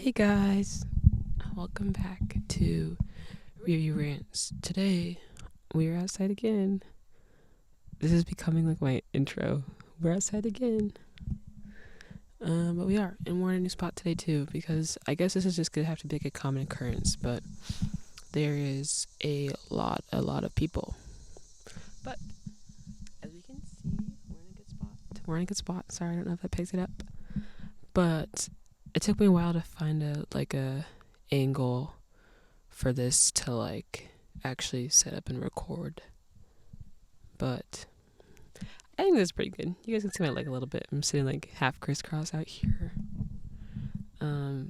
Hey guys, welcome back to Review Rants. Today we are outside again. This is becoming like my intro. We're outside again. But we are, and we're in a new spot today too, because I guess this is just gonna have to be like a common occurrence, but there is a lot of people. But as we can see, we're in a good spot. Sorry, I don't know if that picks it up. But it took me a while to find a angle for this to actually set up and record. But I think that's pretty good. You guys can see my leg a little bit. I'm sitting half crisscross out here. But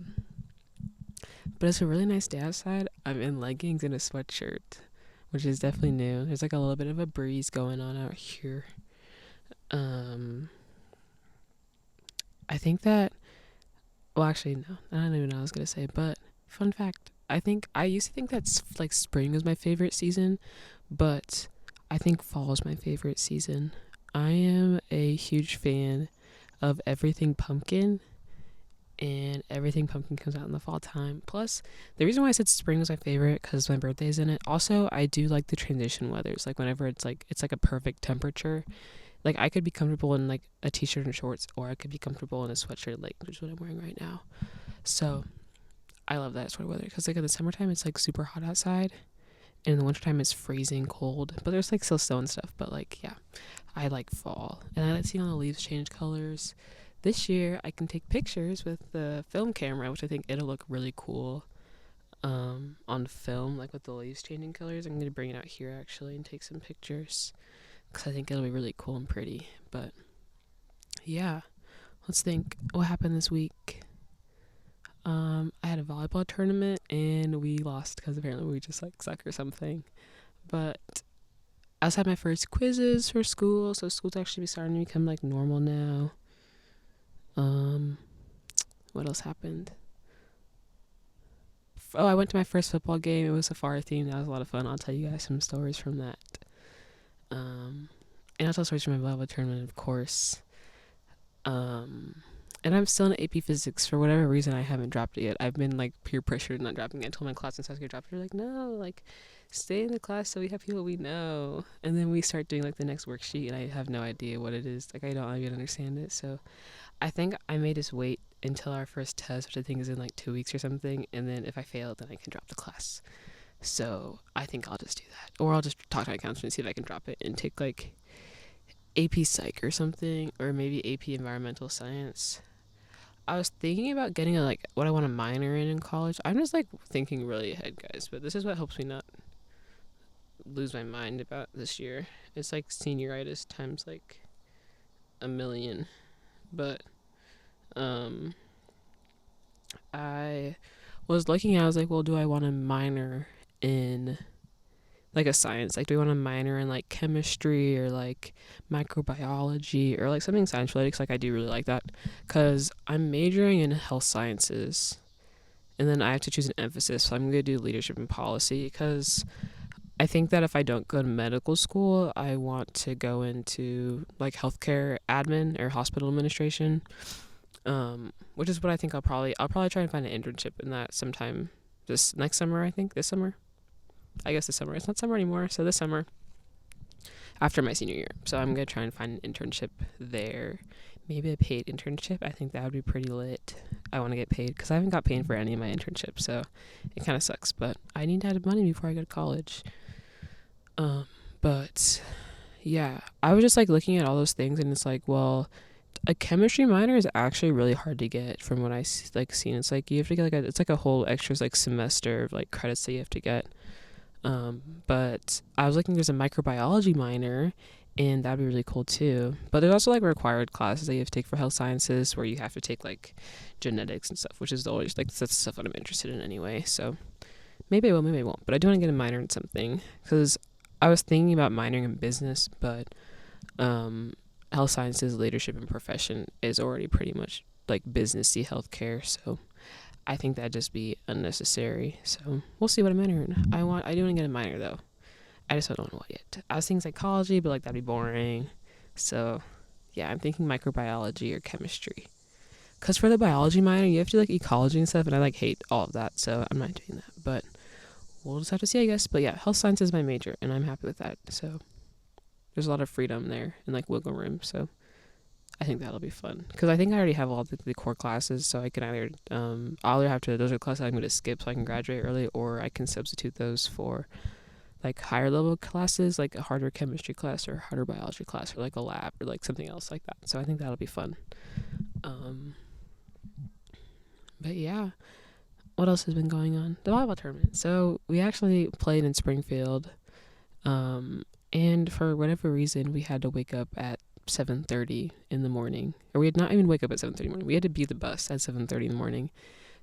it's a really nice day outside. I'm in leggings and a sweatshirt, which is definitely new. There's a little bit of a breeze going on out here. I think that, well, actually, no, I don't even know what I was going to say, but fun fact, I used to think that spring was my favorite season, but I think fall is my favorite season. I am a huge fan of everything pumpkin, and everything pumpkin comes out in the fall time. Plus, the reason why I said spring was my favorite because my birthday's in it. Also, I do like the transition weathers, whenever it's a perfect temperature. I could be comfortable in a t-shirt and shorts, or I could be comfortable in a sweatshirt, which is what I'm wearing right now. So I love that sort of weather because in the summertime it's super hot outside, and in the wintertime it's freezing cold. But there's still snow and stuff. But yeah, I like fall, and I like seeing all the leaves change colors. This year I can take pictures with the film camera, which I think it'll look really cool on film, with the leaves changing colors. I'm gonna bring it out here actually and take some pictures, because I think it'll be really cool and pretty. But yeah, let's think what happened this week. I had a volleyball tournament and we lost because apparently we just suck or something. But I also had my first quizzes for school, so school's actually starting to become normal now. What else happened? I went to my first football game. It was safari themed. That was a lot of fun. I'll tell you guys some stories from that. And I'll tell stories from my volleyball tournament, of course. And I'm still in AP Physics. For whatever reason, I haven't dropped it yet. I've been peer pressured not dropping it. I told my class I was going to drop it. They're no, stay in the class so we have people we know. And then we start doing the next worksheet, and I have no idea what it is. I don't even understand it. So I think I may just wait until our first test, which I think is in 2 weeks or something. And then if I fail, then I can drop the class. So I think I'll just do that. Or I'll just talk to my counselor and see if I can drop it and take AP Psych or something, or maybe AP Environmental Science. I was thinking about getting what I want to minor in college. I'm just thinking really ahead, guys, but this is what helps me not lose my mind about this year. It's senioritis times a million. But I was looking at, I was well, do I want to minor in a science? Do I want to minor in chemistry or microbiology or something science related? Because I do really like that, because I'm majoring in health sciences, and then I have to choose an emphasis. So I'm going to do leadership and policy, because I think that if I don't go to medical school, I want to go into healthcare admin or hospital administration, which is what I think I'll probably try and find an internship in that sometime this next summer. I think this summer. I guess this summer. It's not summer anymore, so this summer after my senior year. So I'm going to try and find an internship there. Maybe a paid internship. I think that would be pretty lit. I want to get paid because I haven't got paid for any of my internships, so it kind of sucks. But I need to have money before I go to college. But yeah, I was just looking at all those things, and it's well, a chemistry minor is actually really hard to get from what I seen. It's you have to get it's a whole extra semester of credits that you have to get. But I was looking, there's a microbiology minor, and that'd be really cool too. But there's also required classes that you have to take for health sciences, where you have to take genetics and stuff, which is always that's the stuff that I'm interested in anyway. So maybe I will, maybe I won't. But I do want to get a minor in something, because I was thinking about minoring in business, but health sciences, leadership, and profession is already pretty much businessy healthcare. So I think that'd just be unnecessary. So we'll see what I minor in. I do want to get a minor though. I just don't know what yet. I was thinking psychology, but that'd be boring. So yeah, I'm thinking microbiology or chemistry. Because for the biology minor, you have to do like ecology and stuff, and I like hate all of that, so I'm not doing that. But we'll just have to see, I guess. But yeah, health science is my major, and I'm happy with that. So there's a lot of freedom there and like wiggle room. So I think that'll be fun. Because I think I already have all the core classes, so I can either I'll either have to those are classes I'm going to skip so I can graduate early, or I can substitute those for like higher level classes, like a harder chemistry class or harder biology class, or like a lab or like something else like that. So I think that'll be fun. Um, but yeah, what else has been going on? The volleyball tournament. So we actually played in Springfield, and for whatever reason, we had to wake up at 7:30 in the morning, or we had not even wake up at 7:30 in the morning. We had to be the bus at 7:30 in the morning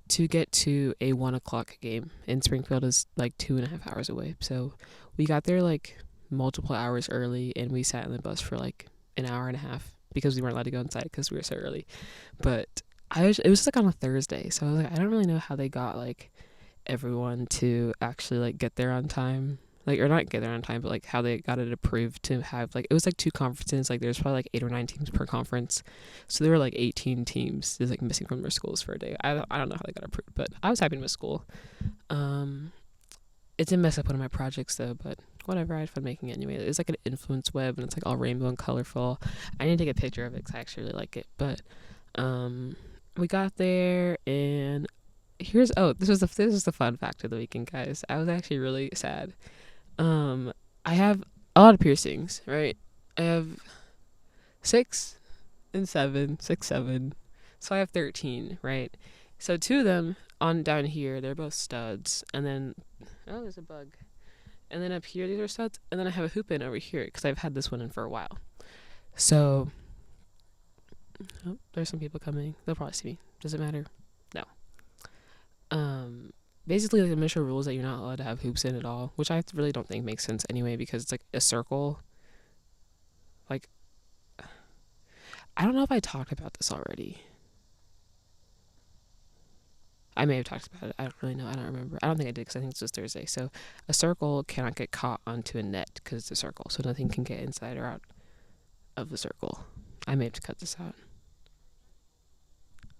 to get to a 1 o'clock game. And Springfield is like 2.5 hours away, so we got there like multiple hours early, and we sat in the bus for like an hour and a half because we weren't allowed to go inside because we were so early. But it was like on a Thursday, so I was like, I don't really know how they got like everyone to actually like get there on time, like, or not get there on time, but like how they got it approved to have like, it was like two conferences, like there's probably like 8 or 9 teams per conference, so there were like 18 teams just like missing from their schools for a day. I don't know how they got approved, but I was happy to miss school. It didn't mess up one of my projects though, but whatever, I had fun making it anyway. It's like an influence web, and it's like all rainbow and colorful. I need to take a picture of it because I actually really like it. But we got there, and this was the fun fact of the weekend, guys. I was actually really sad. I have a lot of piercings, right? I have 6 and 7, 6, 7. So I have 13, right? So 2 of them on down here, they're both studs, and then there's a bug. And then up here, these are studs, and then I have a hoop in over here because I've had this one in for a while. So there's some people coming. They'll probably see me. Does it matter? No. Basically, like, the initial rule is that you're not allowed to have hoops in at all, which I really don't think makes sense anyway, because it's like a circle. Like, I don't know if I talked about this already. I may have talked about it. I don't really know. I don't remember. I don't think I did because I think it's just Thursday. So a circle cannot get caught onto a net because it's a circle, so nothing can get inside or out of the circle. I may have to cut this out.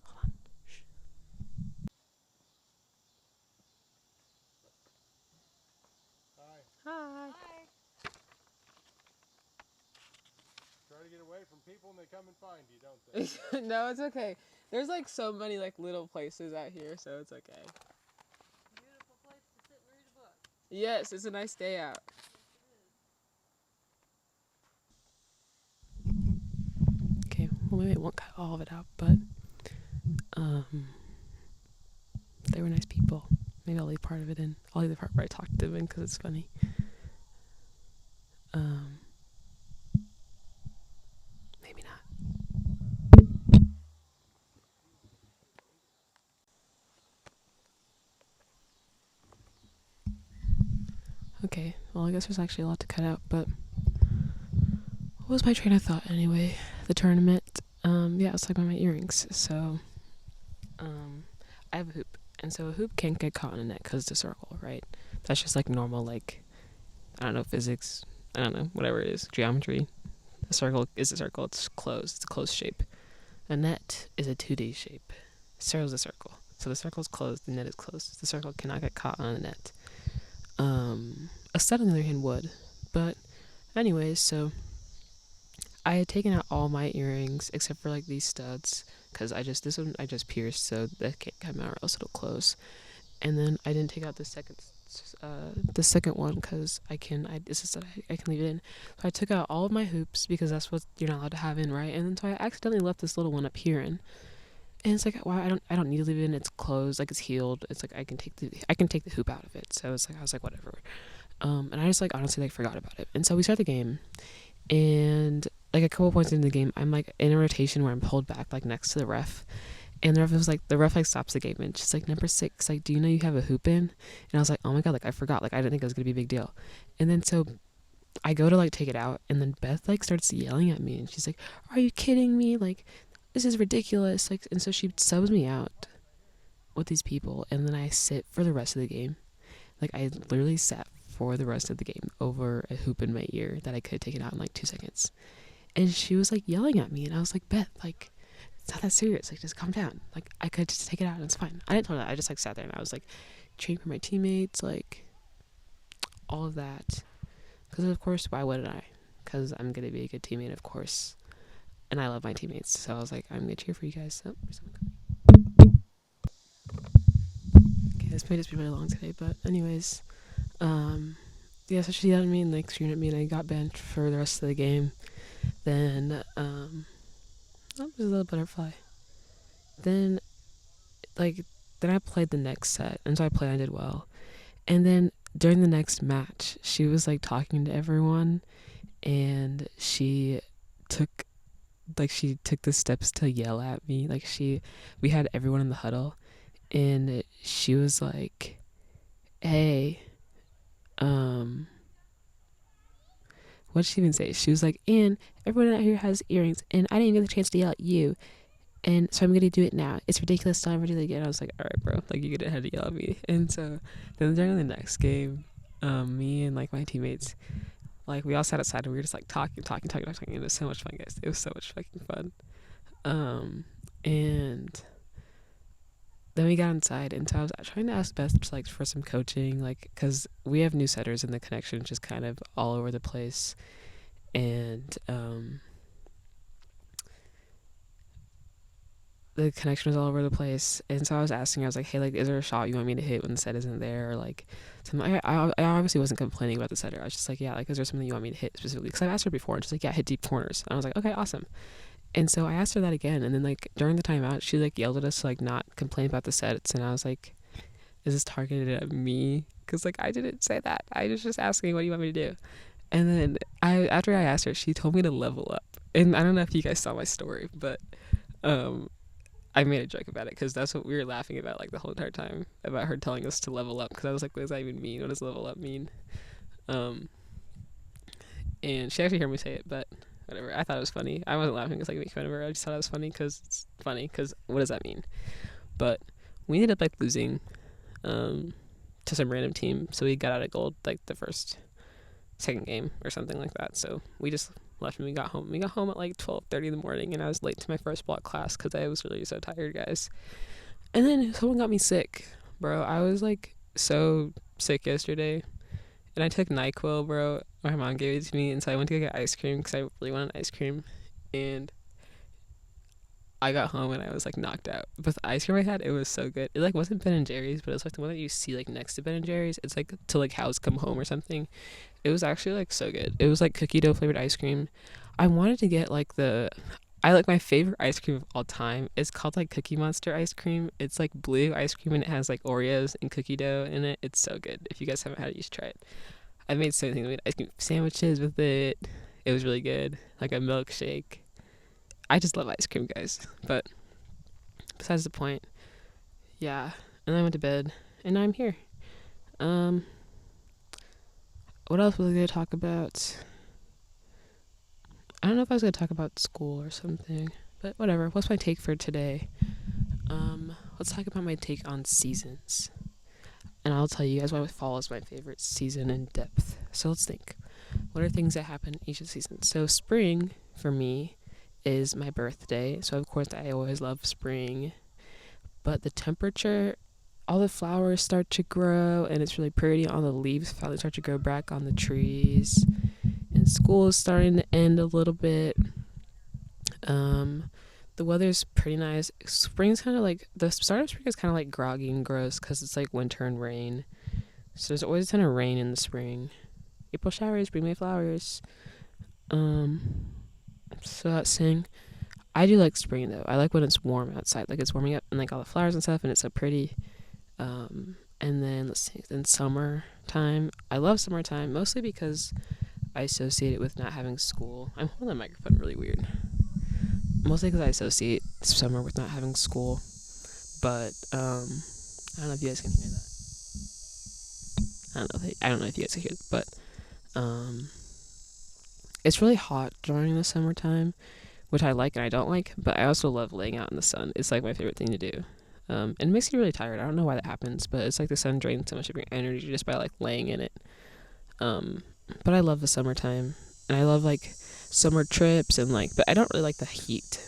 Hold on. Shh. Hi. Try to get away from people and they come and find you, don't they? No, it's okay. There's like so many like little places out here, so it's okay. Beautiful place to sit and read a book. Yes, it's a nice day out. Okay, well maybe I won't cut all of it out, but they were nice people. Maybe I'll leave part of it in. I'll leave the part where I talked to them in because it's funny. Maybe not. Okay, well I guess there's actually a lot to cut out, but what was my train of thought anyway? The tournament. Yeah, it's like my earrings. So, I have a hoop, and so a hoop can't get caught in a net because it's a circle, right? That's just like normal, like, I don't know, physics. I don't know, whatever it is, geometry. A circle is a circle. It's closed. It's a closed shape. A net is a 2D shape. Circle is a circle. So the circle is closed. The net is closed. The circle cannot get caught on a net. A stud on the other hand would, but anyways, so I had taken out all my earrings except for like these studs because this one I just pierced, so that can't come out or else it'll close. And then I didn't take out the second one because I can leave it in. So I took out all of my hoops because that's what you're not allowed to have in, right? And then so I accidentally left this little one up here in. And it's like, wow, I don't need to leave it in. It's closed, like it's healed. It's like I can take the hoop out of it. So it's like I was like, whatever. And I just like honestly like forgot about it. And so we start the game, and like a couple points into the game, I'm like in a rotation where I'm pulled back like next to the ref, and the ref like stops the game, and she's like, number 6, like, do you know you have a hoop in? And I was like, oh my god, like I forgot, like I didn't think it was gonna be a big deal. And then so I go to like take it out, and then Beth like starts yelling at me, and she's like, are you kidding me? Like, this is ridiculous. Like, and so she subs me out with these people, and then I sit for the rest of the game. Like, I literally sat for the rest of the game over a hoop in my ear that I could have taken out in like 2 seconds. And she was like yelling at me, and I was like, Beth, like, it's not that serious. Like, just calm down. Like, I could just take it out and it's fine. I didn't tell her that. I just like sat there and I was like cheering for my teammates, like all of that. Because of course, why wouldn't I? Because I'm gonna be a good teammate, of course, and I love my teammates. So I was like, I'm gonna cheer for you guys. So, okay, this might just be really long today, but anyways, yeah. So she yelled at me and like screamed at me, and I got benched for the rest of the game. Then, that was a little butterfly. Then, like, then I played the next set, and so I played. I did well, and then during the next match, she was like talking to everyone, and took she took the steps to yell at me. Like, we had everyone in the huddle, and she was like, "Hey, um." What did she even say? She was like, and everyone out here has earrings, and I didn't even get the chance to yell at you. And so I'm going to do it now. It's ridiculous. Don't ever do it again. I was like, all right, bro. Like, you get ahead to yell at me. And so then during the next game, me and, like, my teammates, like, we all sat outside and we were just, like, talking. It was so much fun, guys. It was so much fucking fun. And then we got inside. And so I was trying to ask Beth, like, for some coaching, like, because we have new setters and the connection is just kind of all over the place. And, the connection was all over the place, and so I was asking her, I was like, hey, like, is there a shot you want me to hit when the set isn't there, or like something. I obviously wasn't complaining about the setter. I was just like, yeah, like, is there something you want me to hit specifically, because I've asked her before, and she's like, yeah, hit deep corners. And I was like, okay, awesome. And so I asked her that again, and then, like, during the timeout, she like yelled at us to like not complain about the sets, and I was like, is this targeted at me? Because, like, I didn't say that. I was just asking, what do you want me to do? And then after I asked her, she told me to level up. And I don't know if you guys saw my story, but I made a joke about it because that's what we were laughing about, like, the whole entire time, about her telling us to level up, because I was like, what does that even mean? What does level up mean? And she actually heard me say it, but whatever. I thought it was funny. I wasn't laughing because, like, making fun of her. I just thought it was funny because what does that mean? But we ended up, like, losing to some random team, so we got out of gold, like, the second game or something like that. So we just left and we got home. We got home at like 12:30 in the morning, and I was late to my first block class because I was really so tired, guys. And then someone got me sick, bro. I was like so sick yesterday, and I took NyQuil, bro. My mom gave it to me, and so I went to get ice cream because I really wanted ice cream, and I got home and I was like knocked out. But the ice cream I had, it was so good. It like wasn't Ben and Jerry's, but it was like the one that you see like next to Ben and Jerry's. It's like to like House Come Home or something. It was actually like so good. It was like cookie dough flavored ice cream. I wanted to get like I like my favorite ice cream of all time. It's called like Cookie Monster ice cream. It's like blue ice cream and it has like Oreos and cookie dough in it. It's so good. If you guys haven't had it, you should try it. I made so many things. I made ice cream sandwiches with it. It was really good. Like a milkshake. I just love ice cream, guys. But besides the point, yeah. And I went to bed, and now I'm here. What else was I gonna talk about? I don't know if I was gonna talk about school or something, but whatever. What's my take for today? Let's talk about my take on seasons, and I'll tell you guys why fall is my favorite season in depth. So let's think. What are things that happen each of the seasons? So spring for me is my birthday, so of course I always love spring. But the temperature, all the flowers start to grow, and it's really pretty. All the leaves finally start to grow back on the trees, and school is starting to end a little bit. The weather's pretty nice. Spring's kind of like, the start of spring is kind of like groggy and gross because it's like winter and rain. So there's always a ton of rain in the spring. April showers bring May flowers. So that's saying, I do like spring though. I like when it's warm outside, like it's warming up and like all the flowers and stuff, and it's so pretty. And then let's see, then summertime. I love summertime mostly because I associate it with not having school. I'm holding the microphone really weird. Mostly because I associate summer with not having school. But I don't know if you guys can hear that. I don't know if you guys can hear it, but it's really hot during the summertime, which I like and I don't like, but I also love laying out in the sun. It's like my favorite thing to do. And it makes you really tired. I don't know why that happens, but it's like the sun drains so much of your energy just by like laying in it. But I love the summertime, and I love like summer trips and like, but I don't really like the heat.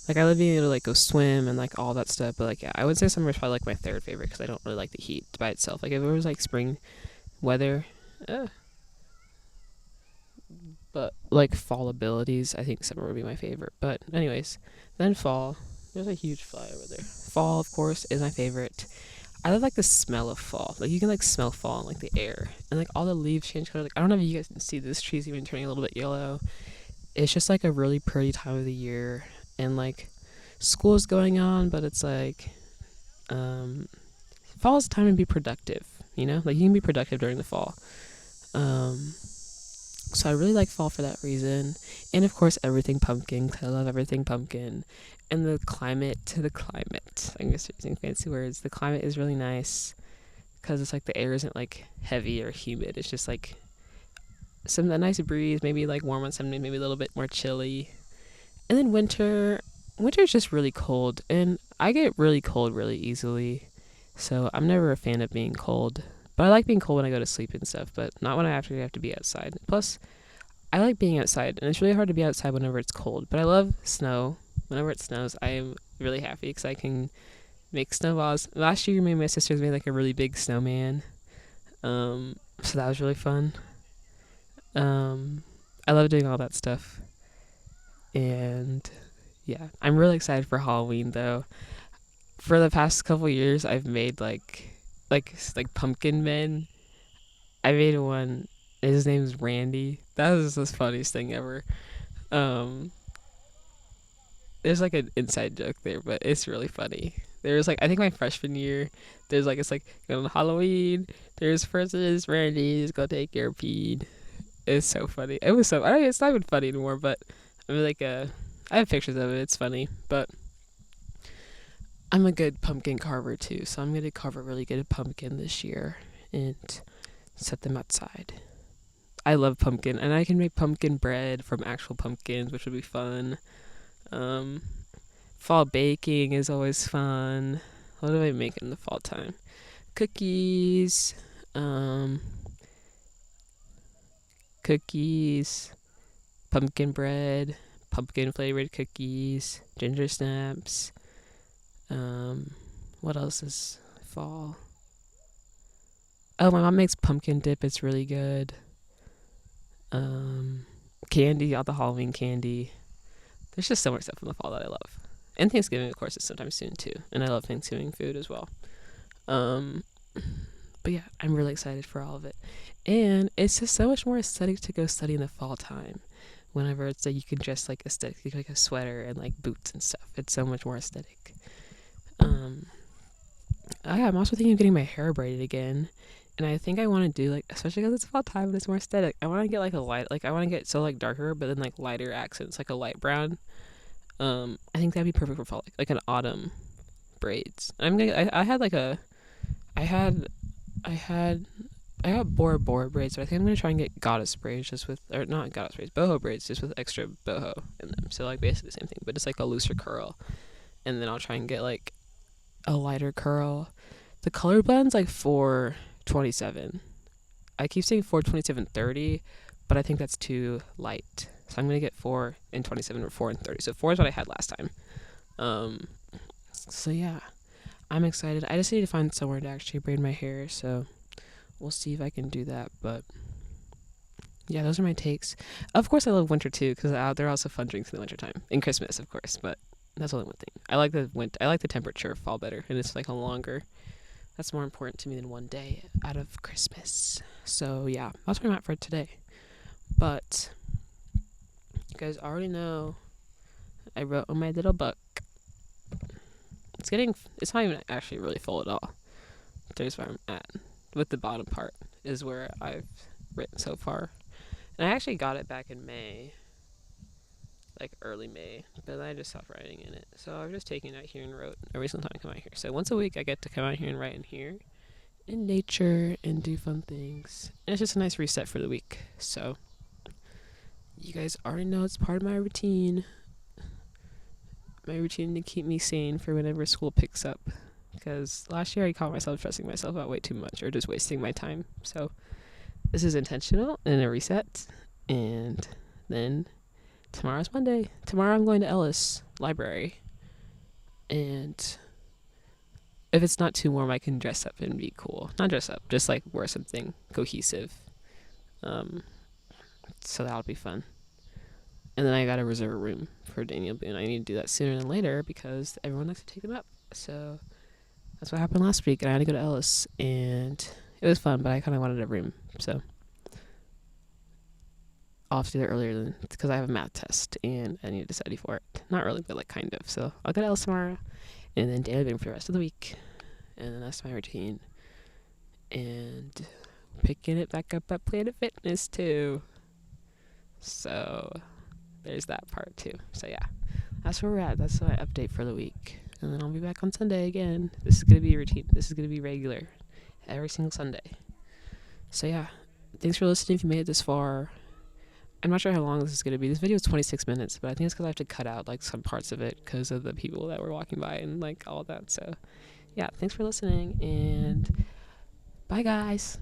Like I love being able to like go swim and like all that stuff. But like yeah, I would say summer is probably like my third favorite because I don't really like the heat by itself. Like if it was like spring weather, uh, but like fall abilities, I think summer would be my favorite. But anyways, then fall. There's a huge fly over there. Fall, of course, is my favorite. I love like the smell of fall. Like you can like smell fall in like the air, and like all the leaves change color. Like I don't know if you guys can see this tree's even turning a little bit yellow. It's just like a really pretty time of the year, and like school's going on, but it's like um, fall is time to be productive. You know, like you can be productive during the fall. So I really like fall for that reason, and of course everything pumpkin. 'Cause I love everything pumpkin, and the climate. The climate. I'm just using fancy words. The climate is really nice because it's like the air isn't like heavy or humid. It's just like some a nice breeze, maybe like warm on some days, maybe a little bit more chilly. And then winter is just really cold, and I get really cold really easily. So I'm never a fan of being cold. But I like being cold when I go to sleep and stuff, but not when I actually have to be outside. Plus, I like being outside, and it's really hard to be outside whenever it's cold. But I love snow. Whenever it snows, I am really happy because I can make snowballs. Last year, me and my sisters made like a really big snowman. So that was really fun. I love doing all that stuff. And yeah, I'm really excited for Halloween though. For the past couple years, I've made like pumpkin men. I made one. His name's Randy. That was the funniest thing ever. Um, there's like an inside joke there, but it's really funny. There was like I think my freshman year, there's like it's like on Halloween. There's versus Randy's gonna take your pee. It's so funny. It was so. I don't, it's not even funny anymore, but I mean like I have pictures of it. It's funny, but I'm a good pumpkin carver too, so I'm gonna carve a really good pumpkin this year and set them outside. I love pumpkin, and I can make pumpkin bread from actual pumpkins, which would be fun. Um, Fall baking is always fun. What do I make in the fall time? Cookies, um, cookies, pumpkin bread, pumpkin flavored cookies, ginger snaps. What else is fall? Oh, my mom makes pumpkin dip. It's really good. Um, Candy, all the Halloween candy. There's just so much stuff in the fall that I love. And Thanksgiving, of course, is sometime soon too. And I love Thanksgiving food as well. Um, but yeah, I'm really excited for all of it. And it's just so much more aesthetic to go study in the fall time. Whenever it's like you can dress like aesthetic, like a sweater and like boots and stuff. It's so much more aesthetic. Um, I'm also thinking of getting my hair braided again. And I think I want to do like, especially because it's fall time and it's more aesthetic. I want to get like a light, like I want to get so like darker, but then like lighter accents, like a light brown. I think that'd be perfect for fall, like an autumn braids. I'm gonna. I had like a, I had, I had, I got Bora braids, but I think I'm gonna try and get goddess braids, just with, or not goddess braids, boho braids, just with extra boho in them. So like basically the same thing, but it's like a looser curl. And then I'll try and get like a lighter curl. The color blend's like 427. I keep saying 427.30, but I think that's too light. So I'm gonna get 4 and 27 or 4 and 30. So 4 is what I had last time. Um, so yeah, I'm excited. I just need to find somewhere to actually braid my hair. So we'll see if I can do that. But yeah, those are my takes. Of course, I love winter too because there are also fun drinks in the winter time and Christmas, of course. But that's only one thing. I like the winter. I like the temperature of fall better, and it's like a longer. That's more important to me than one day out of Christmas. So yeah, that's where I'm at for today. But you guys already know I wrote on my little book. It's not even actually really full at all. There's where I'm at. With the bottom part is where I've written so far. And I actually got it back in May. Like early May. But I just stopped writing in it. So I've just taken it out here and wrote every single time I come out here. So once a week I get to come out here and write in here. In nature and do fun things. And it's just a nice reset for the week. So you guys already know it's part of my routine. My routine to keep me sane for whenever school picks up. Because last year I caught myself stressing myself out way too much or just wasting my time. So this is intentional and a reset. And then tomorrow's Monday. Tomorrow I'm going to Ellis Library, and if it's not too warm, I can dress up and be cool. Not dress up, just like wear something cohesive. Um, so that'll be fun. And then I gotta reserve a room for Daniel Boone. I need to do that sooner than later because everyone likes to take them up. So that's what happened last week, and I had to go to Ellis, and it was fun, but I kind of wanted a room, so I'll have to do that earlier than because I have a math test and I need to study for it. Not really, but like kind of. So I'll go to Ellis tomorrow, and then Daniel Boone for the rest of the week, and then that's my routine. And picking it back up at Planet Fitness too. So there's that part too. So yeah, that's where we're at. That's my update for the week. And then I'll be back on Sunday again. This is going to be a routine. This is going to be regular every single Sunday. So yeah, thanks for listening if you made it this far. I'm not sure how long this is going to be. This video is 26 minutes, but I think it's because I have to cut out like some parts of it because of the people that were walking by and like all that. So yeah, thanks for listening, and bye guys.